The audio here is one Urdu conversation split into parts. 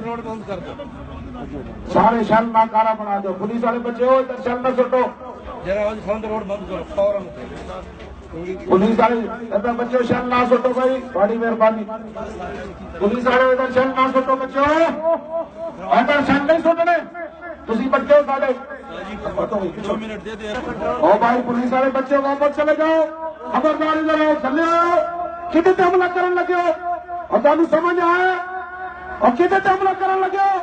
روڈ بند کر دو سارے شل ناکارا بنا دو پولیس والے بچے ہو ادھر شل نہ سٹو ذرا فون روڈ بند کرو فوراً پولیس والے ادھر بچے شل نہ سٹو بھائی بڑی مہربانی پولیس والے ادھر شل نہ سٹو بچے ادھر شل نہیں سٹنے تسی بچے ہو سارے 2 منٹ دے دے او بھائی پولیس والے بچے واپس چلے جاؤ خبرداری لگاؤ چلے آؤ کدے تے حملہ کرن لگے ہو اور تانوں سمجھ آئے اور کدے تے حملہ کرن لگے ہو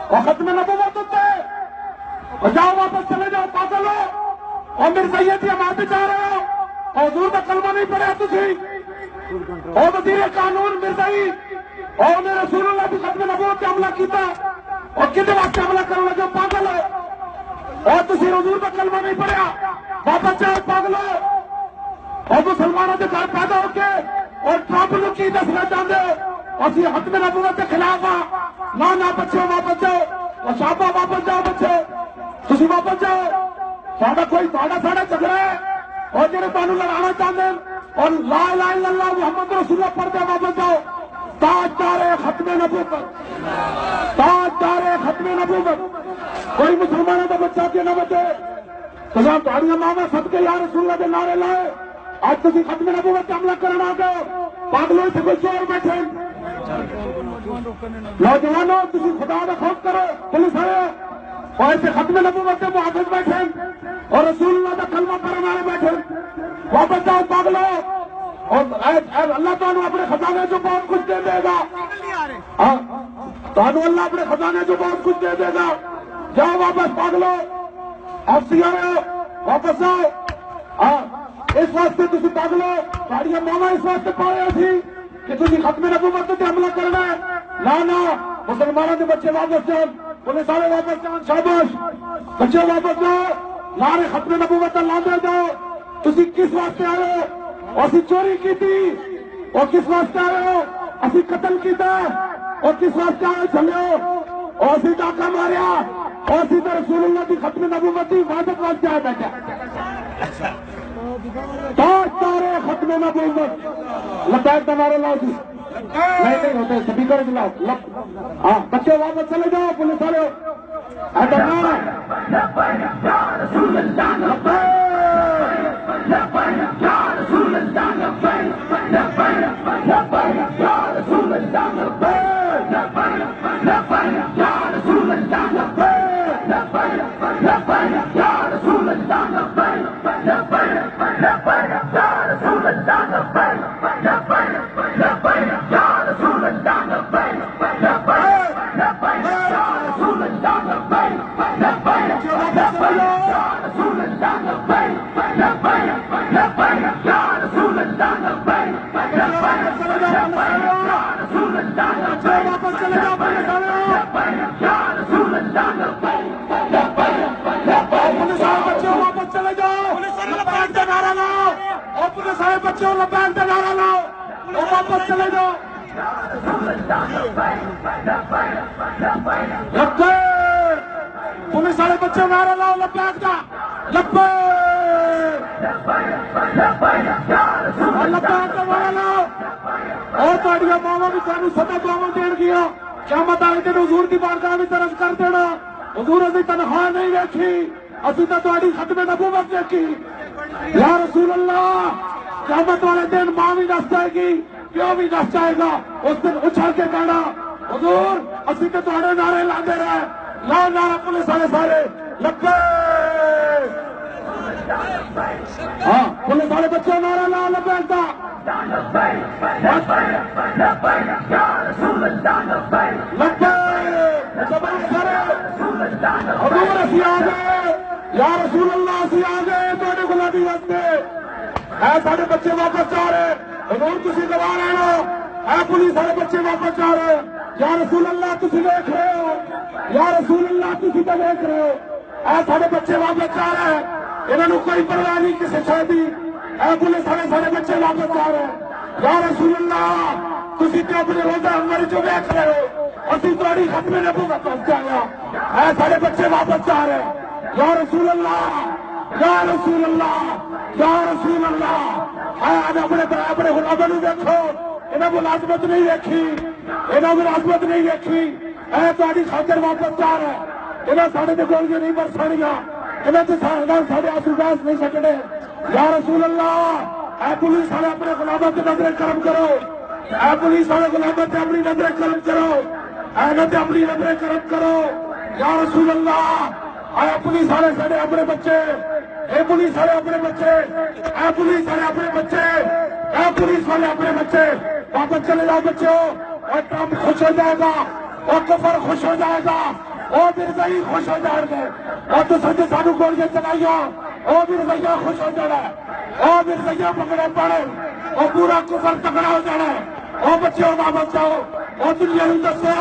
اور ختم نبوت ہوتے اور جاؤ واپس چلے جاؤ پاگل ہو اور میرے سید کی ہمارے جا رہے ہو اور حضور کا کلمہ نہیں پڑھا تسی اور وزیر قانون مرزائی اور نے رسول اللہ بھی ختم نبوت پہ حملہ کیتا اور کدے واسطے حملہ کرن لگے ہو پاگل ہو اور تسی حضور کا کلمہ نہیں پڑھا واپس جاؤ پاگل ہو اور مسلمانوں کے گھر پیدا ہو کے اور ٹرمپ نو کی دسنا چاہتے ہو اسی ختم نبوت کے خلاف نہ بچے واپس جاؤ اور شابہ واپس جاؤ بچے تسی واپس جاؤ ساڈا کوئی ساڈا جھگڑا ہے اور جڑے تانوں لڑانا چاہتے ہیں اور لا الہ الا اللہ محمد رسول اللہ پڑھ کے واپس جاؤ تاجدار ختم نبوت تاجدار ختم نبوت کوئی مسلمانوں کا بچہ کے نہ بچے تو جہاں تہاڑیاں ماواں صدقے یا رسول اللہ کے نعرے لائے آج تسی ختم نبوت پہ حملہ کرنا آ گئے پاگلوں سے کوئی چور بیٹھے نوجوانوں تسی خدا کا خوف کرو پولیس والے اور ایسے ختم نبوت کے محافظ بیٹھے اور رسول اللہ کا کلمہ پڑھنے والے بیٹھے واپس جاؤ پاگلو اور اللہ تعالیٰ اپنے خزانے جو بہت کچھ دے دے گا تعالیٰ اللہ اپنے خزانے جو بہت کچھ دے دے گا جاؤ واپس پاگلو آپ سی آئے ہو واپس آؤ اس واسطے تسی پاگلو ساڑیاں ماما اس واسطے پایا تھی کہ تسی ختم نبوت پہ حملہ کرنا ہے نہ مسلمانوں کے بچے واپس جاؤ پولیس والے واپس جاؤ شاباش بچے واپس جاؤ نعرے ختم نبوت لاندے جاؤ تسی کس واسطے آئے ہو اسی چوری کی تھی اور کس واسطے آئے ہو اسی قتل کیتا اور کس واسطے آئے چلے ہو اور اسی ڈاکہ ماریا اور اسی تو رسول اللہ کی ختم نبوت کی حفاظت واسطے آئے بیٹھے تارے ختم نبوت لبیک تمہارے لاؤ جی نہیں ہوتے سپیکر دلاؤ ہاں بچے واپس چلے جاؤ پولیس والے بچوں لبیک کا نعرہ لاؤ اور واپس چلے جاؤ پولیس والے بچے نعرہ لاؤ لبیک کا لبیک کا نعرہ لاؤ اور تھوڑی ماوا بھی سانو سدا دعوا دین گیا قیامت والے دن حضور کی بارگاہ بھی طرف کر دینا حضور اسی تنخواہ نہیں دیکھی اسی تو تھوڑی ختم نبوت دیکھی یا رسول اللہ قیامت والے دن ماں بھی نس جائے گی پیو بھی نس جائے گا اس دن اچھل کے کہنا حضور اسی تو تھوڑے نعرے لاندے رہے لا نعرہ پولیس والے سارے لبیک ہاں پولیس والے بچے نعرہ لا لبیک کا حضور اسی آ گئے یا رسول اللہ اسی آ گئے تھوڑے غلامی واسطے اے سارے بچے واپس جا رہے حضور تسی گوا رہے ہو اے پولیس والے بچے واپس جا رہے یا رسول اللہ تسی دیکھ رہے ہو یا رسول اللہ تسی تو دیکھ رہے ہو اے سارے بچے واپس جا رہے ہیں انہوں کوئی پرواہ نہیں کسی شاید اے پولیس والے سارے بچے واپس جا رہے ہیں یا رسول اللہ تسی تو اپنے روزہ ہماری جو دیکھ رہے ہو اسی تھوڑی ختم نبوت پہنچ جایا اے سارے بچے واپس جا رہے ہیں یا رسول اللہ یا رسول اللہ یا رسول اللہ اپنے غلاموں نے دیکھو انہیں ملازمت نہیں دیکھی انہیں ملازمت نہیں دیکھی اے تہاڈی خاطر واپس جا رہا ہے انہاں ساڈے تے گولیاں نہیں برسانیاں انہاں تے ساڈے آنسو گیس نہیں سکنے یا رسول اللہ اے پولیس والے اپنے غلاماں تے نظر کرم کرو اے پولیس والے غلاماں تے اپنی نظر کرم کرو اے نہ تے اپنی نظر کرم کرو یا رسول اللہ اے پولیس والے ساڈے اپنے بچے اے پولیس والے اپنے بچے اے پولیس والے اپنے بچے اے پولیس والے اپنے بچے واپس چلے جاؤ بچوں اور ٹرمپ خوش ہو جائے گا اور کفر خوش ہو جائے گا اور مرزائی خوش ہو جائیں گے اور تو سچے سانو گولیاں چلائیاں اور مرزائیاں خوش ہو جانا ہے اور مرزائیاں پکڑے پڑے اور پورا کفر تکڑا ہو جانا ہے اور بچوں واپس جاؤ اور دنیا نوں دسو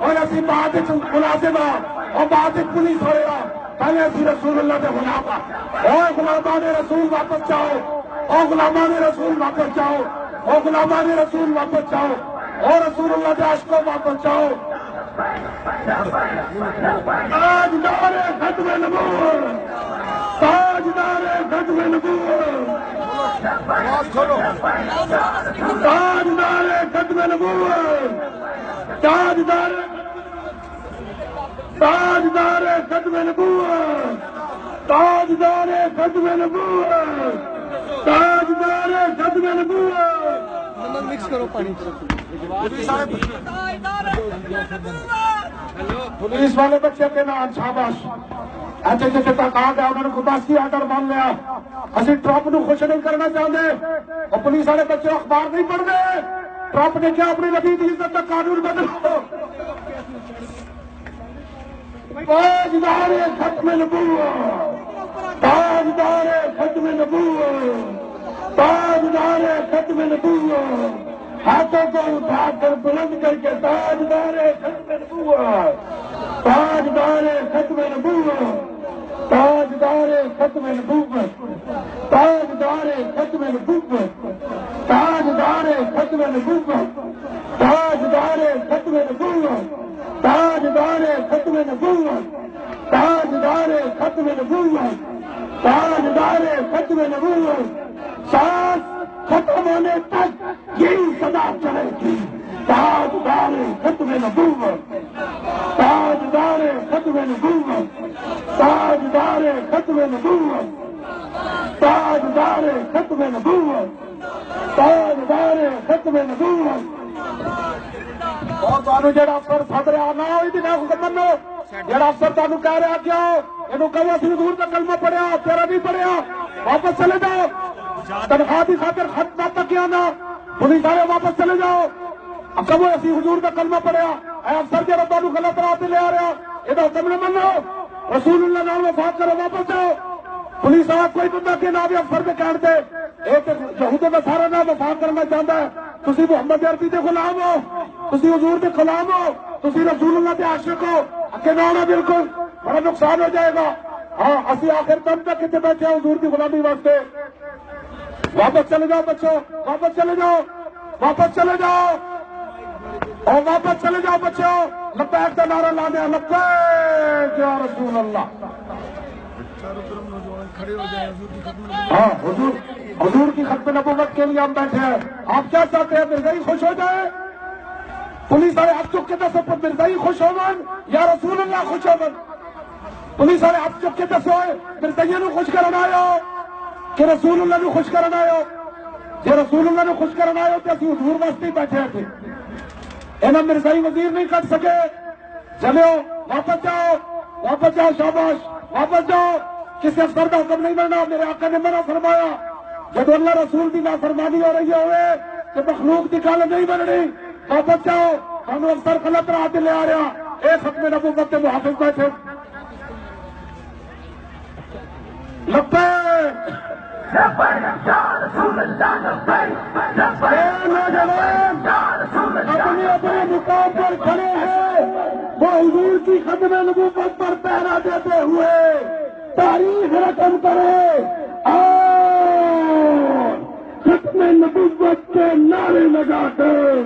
اور اسی بعد ملازم اور بعد پولیس ہوئے گا پہلے اسی رسول اللہ کے غلام اور غلامان رسول واپس جاؤ اور غلامان رسول واپس جاؤ اور غلامان رسول واپس جاؤ اور رسول اللہ کے عاشقوں واپس جاؤ تاجدار ختم نبوت تاجدار ختم نبوت تاجدار ختم نبوت تاجدار تاجدار ختم نبوت تاجدار ختم نبوت تاجدار ختم نبوت مکس کرو پانی پولیس والے بچے کے نام شاباش ایسے جیسے تک آ گیا انہوں نے خداسی آڈر مان لیا اسی ٹرمپ نو خوش نہیں کرنا چاہتے اور پولیس والے بچے اخبار نہیں پڑھتے ٹرمپ نے کیا اپنی نبی کی عزت کا قانون بدلو تاجدار ختم نبوت تاجدار ختم نبوت تاجدار ختم نبوت ہاتھوں کو اٹھا کر بلند کر کے تاجدار ختم نبوت تاجدار ختم نبوت تاجدار ختم نبوت تاجدار ختم نبوت تاجدار ختم نبوت تاجدار ختم نبوت تاجدار ختم نبوت تاجدار ختم نبوت تاجدار ختم نبوت سانس ختم ہونے تک یہی صدا چلے گی تاجدار ختم نبوت تاجدار ختم نبوت تاجدار ختم نبوت تاجدار ختم نبوت تاجدار ختم نبوت اور تمہیں جڑا افسر سد رہا نہ ہوئی نہ منو جڑا افسر تمہیں کہہ رہا کیا یہ کہو اسی حضور کا کلمہ پڑھیا تیرا نہیں پڑھیا واپس چلے جاؤ تنخواہ کی خاطر خط نہ تکیا نہ پولیس والے واپس چلے جاؤ اب کہو اسی حضور کا کلمہ پڑھیا اے افسر جڑا تمہیں غلط راہ پہ لے آ رہا یہ حکم نہ منو رسول اللہ نال وفات کرو واپس جاؤ پولیس والا کوئی بندہ کے نام افسر پہ کہہ دے ایک یہودوں کا سارا نام وفات کرنا چاہتا ہے تسی محمد عربی کے غلام ہو تسی حضور کے غلام ہو تسی رسول اللہ کے عاشق ہو اکے نہ ہونا بالکل بڑا نقصان ہو جائے گا ہاں اسی آخر دم تک کتنے بیٹھے ہیں حضور کی غلامی واسطے واپس چلے جاؤ بچوں واپس چلے جاؤ واپس چلے جاؤ اور واپس چلے جاؤ بچوں لبیک کا نعرہ لا دیا لبیک یا رسول اللہ ہاں حضور کی ختم نبوت کے لیے ہم بیٹھے ہیں آپ کیا چاہتے ہیں مرزائی خوش ہو جائے پولیس والے ہاتھ چک کے دسو مرزائی خوش ہو من یا رسول اللہ خوش ہو من پولیس والے ہاتھ چک کے دسو مرزائیوں نو خوش کرنا آئے کہ رسول اللہ نو خوش کرنا آئے جی رسول اللہ نو خوش کرنا آئے تو اسی حضور واسطے بیٹھے تھے انہاں مرزائی وزیر نہیں کر سکے چلو واپس جاؤ شاباش واپس جاؤ کسی افسر کا حکم نہیں بننا میرے آقا نے منع فرمایا جب اللہ رسول کی نافرمانی ہو رہی ہوئے کہ مخلوق کی گل نہیں بننی واپس جاؤ ہم افسر غلط راہ پہ لے آ رہا ایک ختم نبوت کے محافظ بیٹھے نوجوان اپنے اپنے مقام پر کھڑے ہیں وہ حضور کی ختم نبوت پر پہرا دیتے ہوئے تاریخ رقم کرے اور ختم نبوت کے نعرے لگا کر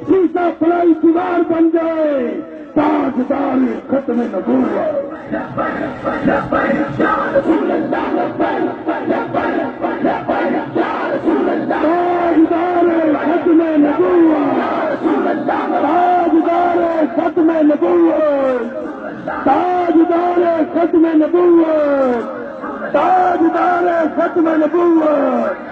سیسا فلائی سوار بن جائے تاجدار ختم نبوت تاجدار ختم نبوت تاجدار ختم نبوت تاجدار ختم نبوت تاجدار ختم نبوت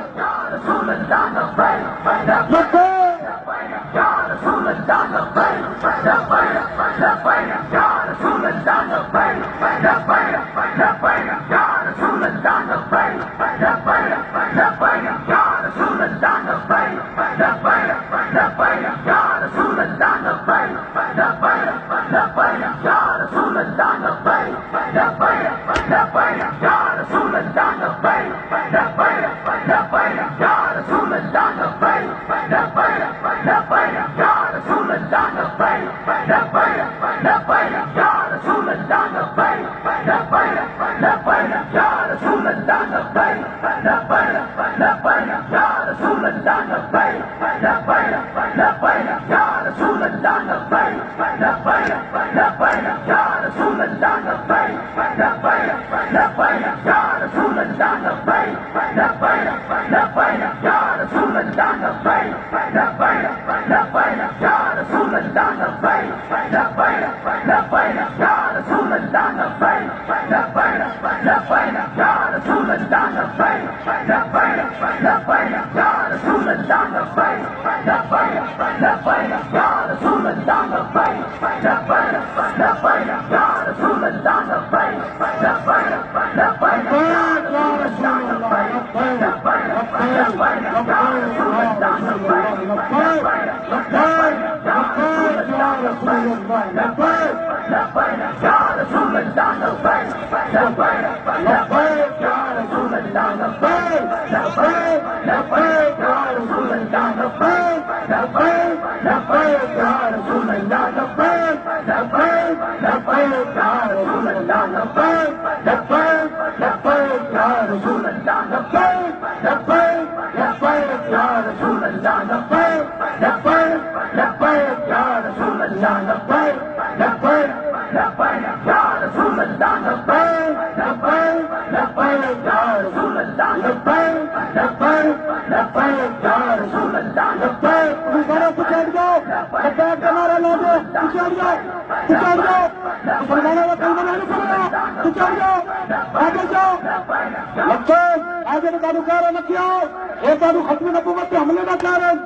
ختم نبوت کے حملے کا کارن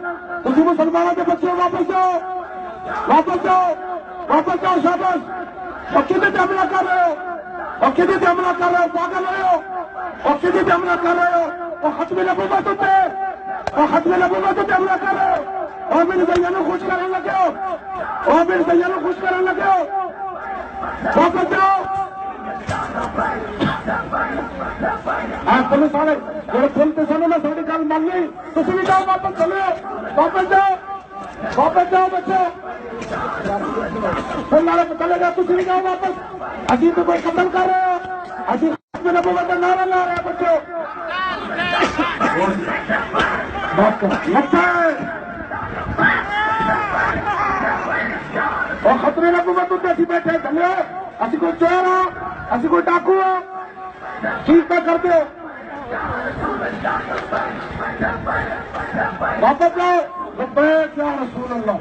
تھی مسلمانوں کے بچے واپس جاؤ واپس جاؤ واپس جاؤ شاباش اور کدھر حملہ کر رہے ہو اور کدھر حملہ کر رہے ہو پاگل رہے ہو اور کدھر حملہ کر رہے ہو اور ختم نبوت پہ اور ختم نبوت پہ حملہ کر رہے ہو اور میرے بھائیوں کو خوش کرنے لگے ہو اور میرے بھائیوں کو خوش کرنے لگے ہو واپس جاؤ پولیس والے میرے کھیلتے سنو میں ساری گل مان لی تھی بھی جاؤ واپس چلے واپس جاؤ بچے پھر نعرے پہ چلے گا تھی بھی جاؤ واپس ابھی تو کوئی قتل کر رہے ہو ابھی نبوت کا نعرہ لا رہے ہیں بچوں اور خطرے نبوت اتنے اسی بیٹھے چلے اسی کوئی چور ہو اسی کوئی ڈاکو ہو ٹھیک پہ کرتے ہو واپس جاؤ لبیک یا رسول اللہ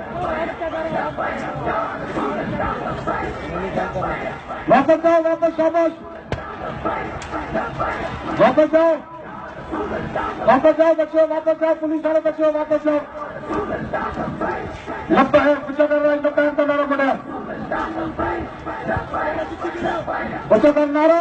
واپس جاؤ واپس شاباش واپس جاؤ بچوں واپس جاؤ پولیس والے بچوں واپس جاؤ لبیک پیچھے کر رہے ہیں لبیک کا نعرہ بڑھیا بچوں کا نعرہ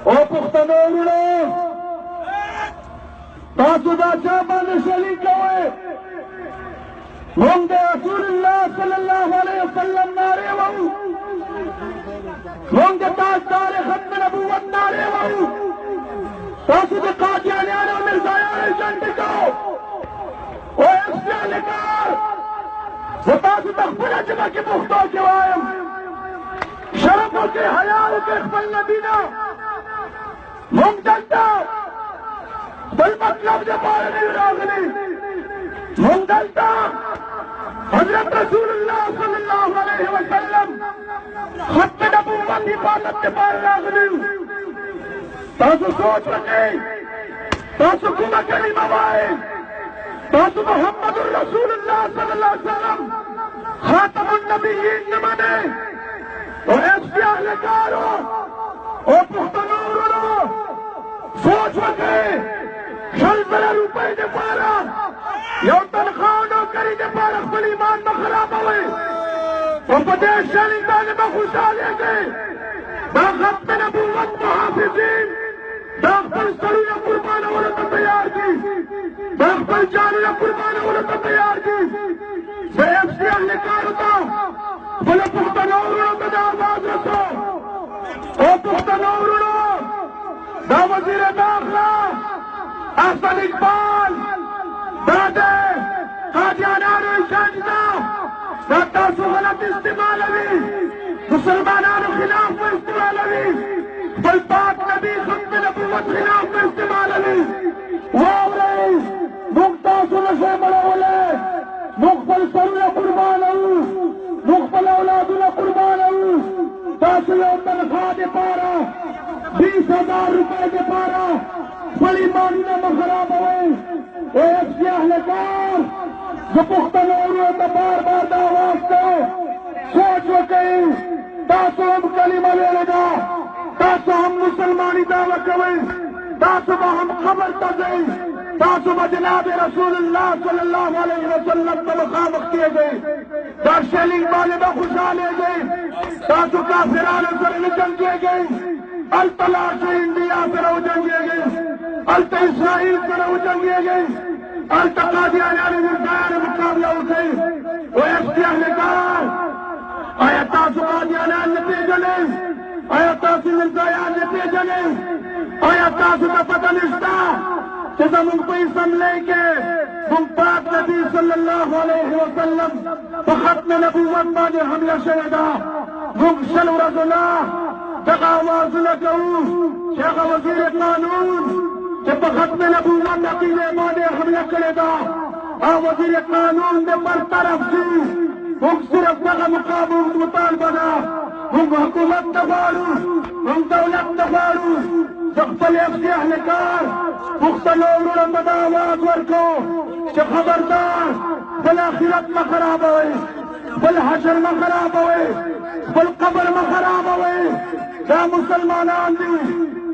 او پختنو ورونو تاسو دا چا باندې شریک کوئ مونږ د رسول الله صلی الله علیه وسلم نارې وهو مونږ د تاجدار ختم نبوت نارې وهو تاسو د قادیانیانو او مرزایانو جنډې کوو او اختیارکار زه تاسو ته خپله ژبه کې پښتو کې وایم شرم وکړئ حیا وکړئ خپل نبي نه مونږ دلته خپل مطلب دپاره نه یو راغلي مونږ دلته حضرت رسول الله صلی الله علیه وسلم ختم نبوت حفاظت دپاره راغلي تاسو سوچ وکړئ تاسو کومه کلمه وایئ تاسو محمد رسول الله صلی الله علیه وسلم خاتم النبیین نه منئ او اختیارکارو او پښتنو ورونو سوچ وکړئ 100,000 روپۍ دپاره یو تنخوا او نوکري دپاره خپل ایمان مه خرابوئ او په دې شرط باندې به خوشحالېږئ دا ختم نبوت محافظین دا خپل سرونه قربانولو ته تیار دي دا خپل جانونه قربانولو ته تیار دي زه FC اهلکارو ته خپلو پښتنو ورونو ته دا آواز رسوم او پښتنو ورونو دا وزیر داخله احسن اقبال دا دی قادیانانو اجنډا دا تاسو غلط استعمالوي مسلمانانو خلاف مو استعمالوي خپل پاک نبي ختم نبوت خلاف مو استعمالوي واورئ موږ تاسو نشئ مړولی موږ خپل سرونه قربانوو موږ خپل اولادونه قربانوو تاسو یو تنخوا دپاره 20,000 روپۍ دپاره خپل ایمانونه مه خرابوئ ای FC اهلکار زه پښتنو ورونو ته بار بار دا آواز کوم سوچ وکئ تاسو هم کلمه ویلې ده تاسو هم مسلماني دعوه کوئ تاسو به هم قبر ته ځئ تاسو به جناب رسول الله صلی الله علیه وسلم ته مخامخ کېږئ دا شیلنګ باندې به خوشحالېږئ تاسو کافرانو سره نه جنګېږئ هلته لاړ شئ انډیا سره وجنګېږئ هلته اسرائیل سره وجنګېږئ هلته قادیانیانو مرزایانو مقابله وکئ او FC اهلکار آیا تاسو قادیانان نه پېژنئ آیا تاسو مرزایان نه پېژنئ آیا تاسو ته پته نشته چې زموږ په اسمبلۍ کې موږ پاک نبي صلی الله علیه وسلم په ختم نبوت باندې حمله شوې ده موږ 100 ورځو نه دغه آوازونه کوو چې هغه وزیر قانون چې په ختم نبوت عقیدې باندې حمله کړې ده هغه وزیر قانون دې برطرف شي موږ صرف دغه مطالبه ده موږ حکومت ته غواړو موږ دولت ته غواړو زه خپل FC اهلکار پښتنو ورونو ته دا آواز ورکوو چې خبردار خپل آخرت مه خرابوئ خپل حشر مه خرابوئ خپل قبر مه خرابوئ دا مسلمانان دي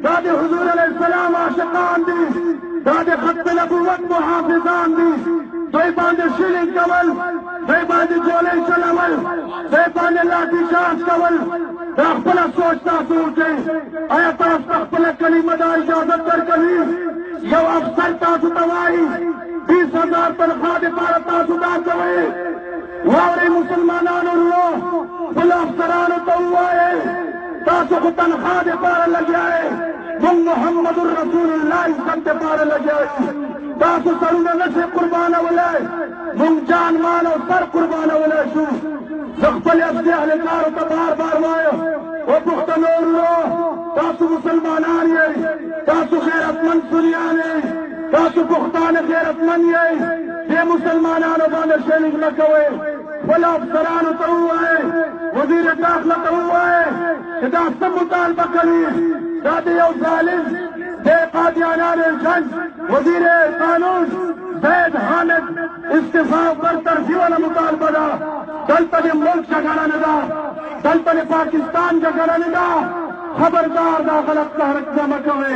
دا د حضور علیه السلام عاشقان دي دا د ختم نبوت محافظان دي دوی باندې شیلنګ کول دوی باندې ګولۍ چلول دوی باندې لاټي چارج کول دا خپله سوچ تاسو وکړئ آیا تاسو ته خپله کلمه دا اجازت درکوي یو افسر تاسو ته وایي 20,000 تنخوا دپاره تاسو دا کوئ واورئ مسلمانانو ورونو خپلو افسرانو ته ووایئ تاسو خو تنخوا دپاره لګیا یې موږ محمد رسول الله عزت دپاره لګیا یو تاسو سرونه نشئ قربانولی موږ جان مال او سر قربانولی شو زه خپل FC اهلکارو ته بار بار وایم او پښتنو ورونو تاسو مسلمانان یئ تاسو غیرتمند سنیان یئ تاسو پښتانه غیرتمند یئ دې مسلمانانو باندې شیلنګ نه کوئ خپل افسرانو ته ووایئ وزیر داخله ته ووایئ چې دا څه مطالبه کوي دا د یو ظالم د قادیانانو جنګ وزیر قانون زید حامد استعفا برطرفي والا مطالبه ده دلته د ملک جګړه نه ده دلته د پاکستان جګړه نه ده خبردار دا غلط تحرک مه کوئ